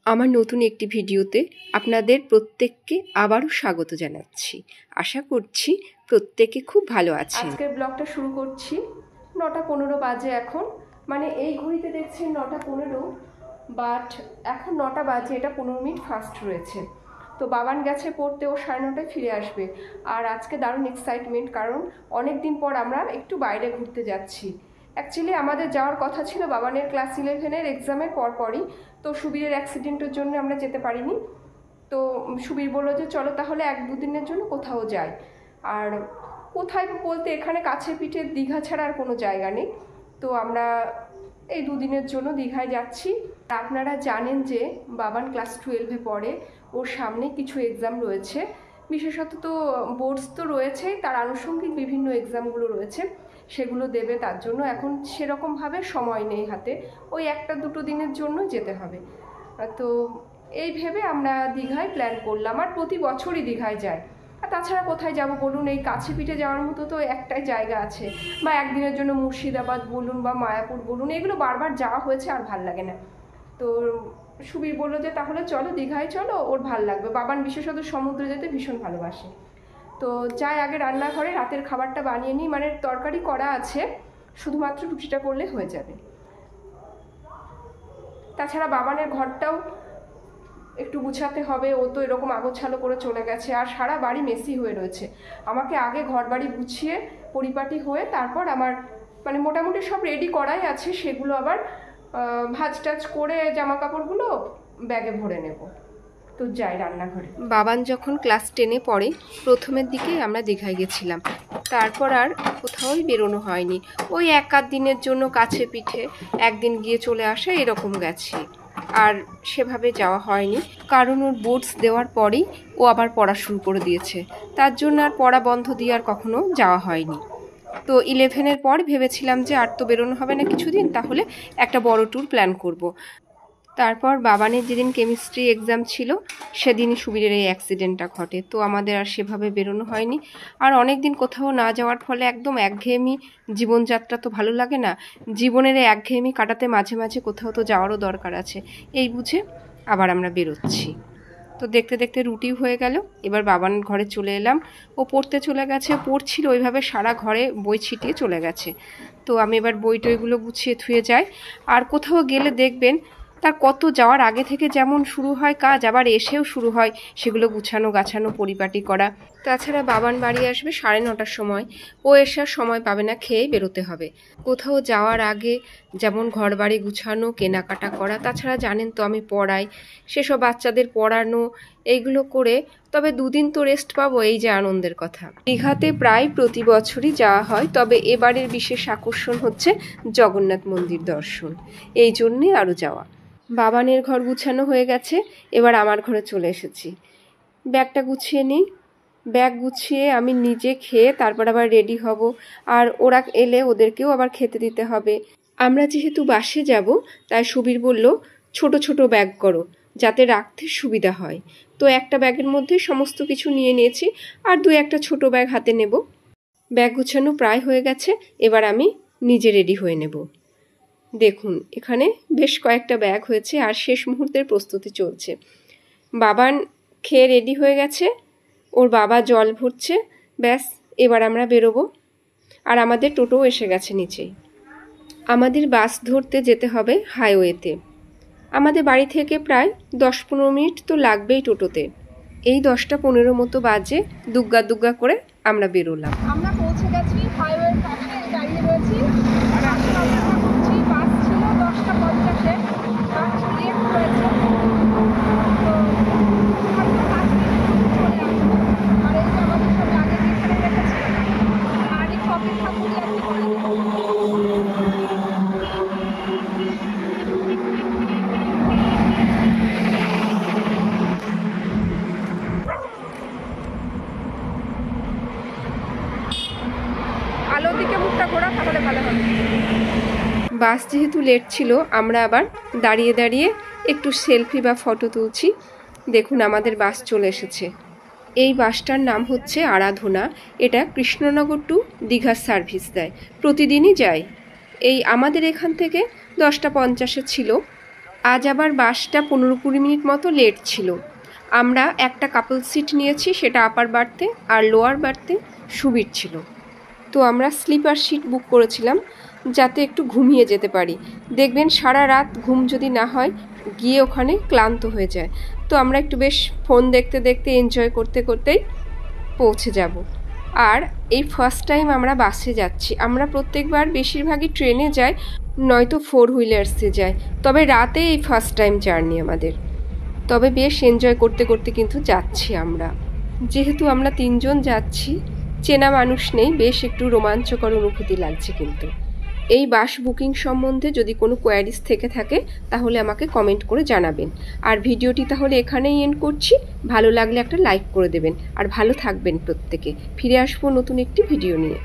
আমার নতুন একটি ভিডিওতে আপনাদের প্রত্যেককে আবারও স্বাগত জানাচ্ছি। আশা করছি প্রত্যেকে খুব ভালো আছেন। আজকের ব্লগটা শুরু করছি। 9:15 বাজে এখন, মানে এই ঘড়িতে দেখছেন 9:15, বাট এখন 9টা বাজে, এটা 15 মিনিট ফাস্ট রয়েছে। তো বাবান গেছে পড়তে, ও 9:30টায় ফিরে আসবে। আর আজকে দারুণ এক্সাইটমেন্ট, কারণ অনেক দিন পর আমরা একটু বাইরে ঘুরতে যাচ্ছি। অ্যাকচুয়ালি আমাদের যাওয়ার কথা ছিল বাবানের ক্লাস 11-এর এক্সামের পরপরই, তো সুবীরের অ্যাক্সিডেন্টের জন্য আমরা যেতে পারিনি। তো সুবীর বললো যে চলো তাহলে 1-2 দিনের জন্য কোথাও যাই। আর কোথায় বলতে এখানে কাছের পিঠে দীঘা ছাড়া আর কোনো জায়গা নেই। তো আমরা এই 2 দিনের জন্য দীঘায় যাচ্ছি। আপনারা জানেন যে বাবান ক্লাস 12-এ পড়ে, ওর সামনে কিছু এক্সাম রয়েছে, বিশেষত তো বোর্ডস তো রয়েছেই, তার আনুষঙ্গিক বিভিন্ন এক্সামগুলো রয়েছে, সেগুলো দেবে। তার জন্য এখন সেরকমভাবে সময় নেই হাতে, ওই 1-2 দিনের জন্য যেতে হবে। তো এই ভেবে আমরা দীঘায় প্ল্যান করলাম। আর প্রতি বছরই দীঘায় যাই। আর তাছাড়া কোথায় যাব বলুন, এই কাছে পিঠে যাওয়ার মতো তো একটাই জায়গা আছে, বা একদিনের জন্য মুর্শিদাবাদ বলুন বা মায়াপুর বলুন, এগুলো বারবার যাওয়া হয়েছে, আর ভাল লাগে না। তো সুবীর বললো যে তাহলে চলো দীঘায় চলো, ওর ভাল লাগবে। বাবান বিশেষত সমুদ্রে যেতে ভীষণ ভালোবাসে। তো যাই আগে রান্নাঘরে রাতের খাবারটা বানিয়ে নিই, মানে তরকারি করা আছে, শুধুমাত্র রুটিটা করলে হয়ে যাবে। তাছাড়া বাবানের ঘরটাও একটু গুছাতে হবে, ও তো এরকম আগোছালো করে চলে গেছে, আর সারা বাড়ি মেসি হয়ে রয়েছে। আমাকে আগে ঘর বাড়ি গুছিয়ে পরিপাটি হয়ে তারপর আমার মানে মোটামুটি সব রেডি করাই আছে, সেগুলো আবার ভাজ টাজ করে জামা কাপড়গুলো ব্যাগে ভরে নেব। তো যাই রান্নাঘরে। বাবান যখন ক্লাস 10-এ পড়ে প্রথমের দিকেই আমরা দীঘায় গেছিলাম, তারপর আর কোথাওই বেরোনো হয়নি। ওই 1-8 দিনের জন্য কাছে পিঠে একদিন গিয়ে চলে আসা, এরকম গেছি, আর সেভাবে যাওয়া হয়নি। কারণ ওর বোর্ডস দেওয়ার পরেই ও আবার পড়া শুরু করে দিয়েছে, তার জন্য আর পড়া বন্ধ দিয়ে আর কখনো যাওয়া হয়নি। তো 11-এর পর ভেবেছিলাম যে আর তো বেরোনো হবে না কিছুদিন, তাহলে একটা বড় ট্যুর প্ল্যান করব। তারপর বাবানের যেদিন কেমিস্ট্রি এক্সাম ছিল সেদিনই সুবীরের এই অ্যাক্সিডেন্টটা ঘটে। তো আমাদের আর সেভাবে বেরোনো হয়নি। আর অনেক দিন কোথাও না যাওয়ার ফলে একদম একঘেয়েমি জীবনযাত্রা তো ভালো লাগে না। জীবনের এই একঘেয়েমি কাটাতে মাঝে মাঝে কোথাও তো যাওয়ারও দরকার আছে, এই বুঝে আবার আমরা বেরোচ্ছি। তো দেখতে দেখতে রুটিও হয়ে গেল। এবার বাবানের ঘরে চলে এলাম। ও পড়তে চলে গেছে, পড়ছিল ওইভাবে সারা ঘরে বই ছিটিয়ে চলে গেছে। তো আমি এবার বই টইগুলো গুছিয়ে থুয়ে যাই। আর কোথাও গেলে দেখবেন তার কত যাওয়ার আগে থেকে যেমন শুরু হয় কাজ, আবার এসেও শুরু হয় সেগুলো গুছানো গাছানো পরিপাটি করা। তাছাড়া বাবান বাড়ি আসবে 9:30টার সময়, ও এসার সময় পাবে না, খেয়ে বেরোতে হবে। কোথাও যাওয়ার আগে যেমন ঘর বাড়ি গুছানো, কেনাকাটা করা, তাছাড়া জানেন তো আমি পড়াই, সেসব বাচ্চাদের পড়ানো, এইগুলো করে তবে 2 দিন তো রেস্ট পাবো, এই যে আনন্দের কথা। দীঘাতে প্রায় প্রতি বছরই যাওয়া হয়, তবে এবারের বিশেষ আকর্ষণ হচ্ছে জগন্নাথ মন্দির দর্শন, এই জন্যে আরও যাওয়া। বাবানের ঘর গুছানো হয়ে গেছে, এবার আমার ঘরে চলে এসেছি। ব্যাগটা গুছিয়ে নিই। ব্যাগ গুছিয়ে আমি নিজে খেয়ে তারপর আবার রেডি হব, আর ওরা এলে ওদেরকেও আবার খেতে দিতে হবে। আমরা যেহেতু বাসে যাব, তাই সুবীর বলল ছোট ছোট ব্যাগ করো, যাতে রাখতে সুবিধা হয়। তো একটা ব্যাগের মধ্যে সমস্ত কিছু নিয়ে নিয়েছি, আর 2-1টা ছোট ব্যাগ হাতে নেব। ব্যাগ গুছানো প্রায় হয়ে গেছে, এবার আমি নিজে রেডি হয়ে নেব। দেখুন এখানে বেশ কয়েকটা ব্যাগ হয়েছে, আর শেষ মুহূর্তের প্রস্তুতি চলছে। বাবান খেয়ে রেডি হয়ে গেছে, ওর বাবা জল ভরছে, ব্যাস এবার আমরা বেরোবো। আর আমাদের টোটোও এসে গেছে নিচেই। আমাদের বাস ধরতে যেতে হবে হাইওয়েতে। আমাদের বাড়ি থেকে প্রায় 10-15 মিনিট তো লাগবেই টোটোতে। এই 10টা 15 মতো বাজে, দুগ্গা দুগ্গা করে আমরা বেরোলাম। আমরা পৌঁছে গেছি, হাইওয়ের পাশে দাঁড়িয়ে রয়েছি। বাস ছিল 10:50-এ, বাস লেট হয়েছে। আর এই যে আমাদের সব আগে যেখানে রেখেছি, আর এই শপিং ঠাকুরই আর কি করে। আলোর দিকে মুখটা ঘোরা, তাহলে ভালো হবে। বাস যেহেতু লেট ছিল, আমরা আবার দাঁড়িয়ে দাঁড়িয়ে একটু সেলফি বা ফটো তুলছি। দেখুন আমাদের বাস চলে এসেছে। এই বাসটার নাম হচ্ছে আরাধনা। এটা কৃষ্ণনগর টু দীঘার সার্ভিস দেয়, প্রতিদিনই যায়। এই আমাদের এখান থেকে 10:50-এ ছিল, আজ আবার বাসটা 15-20 মিনিট মতো লেট ছিল। আমরা একটা কাপল সিট নিয়েছি, সেটা আপার বার্থে, আর লোয়ার বার্থে সুবীর ছিল। তো আমরা স্লিপার সিট বুক করেছিলাম যাতে একটু ঘুমিয়ে যেতে পারি। দেখবেন সারা রাত ঘুম যদি না হয়, গিয়ে ওখানে ক্লান্ত হয়ে যায়। তো আমরা একটু বেশ ফোন দেখতে দেখতে এনজয় করতে করতেই পৌঁছে যাব। আর এই ফার্স্ট টাইম আমরা বাসে যাচ্ছি। আমরা প্রত্যেকবার বেশিরভাগই ট্রেনে যাই, নয়তো 4 হুইলার্সে যাই, তবে রাতে এই ফার্স্ট টাইম জার্নি আমাদের। তবে বেশ এনজয় করতে করতে কিন্তু যাচ্ছি আমরা। যেহেতু আমরা 3 জন যাচ্ছি, চেনা মানুষ নেই, বেশ একটু রোমাঞ্চকর অনুভূতি লাগছে। কিন্তু এই বাস বুকিং সম্বন্ধে যদি কোনো কোয়ারিজ থেকে থাকে তাহলে আমাকে কমেন্ট করে জানাবেন। আর ভিডিওটি তাহলে এখানেই এন্ড করছি। ভালো লাগলে একটা লাইক করে দেবেন, আর ভালো থাকবেন প্রত্যেকে। ফিরে আসবো নতুন একটি ভিডিও নিয়ে।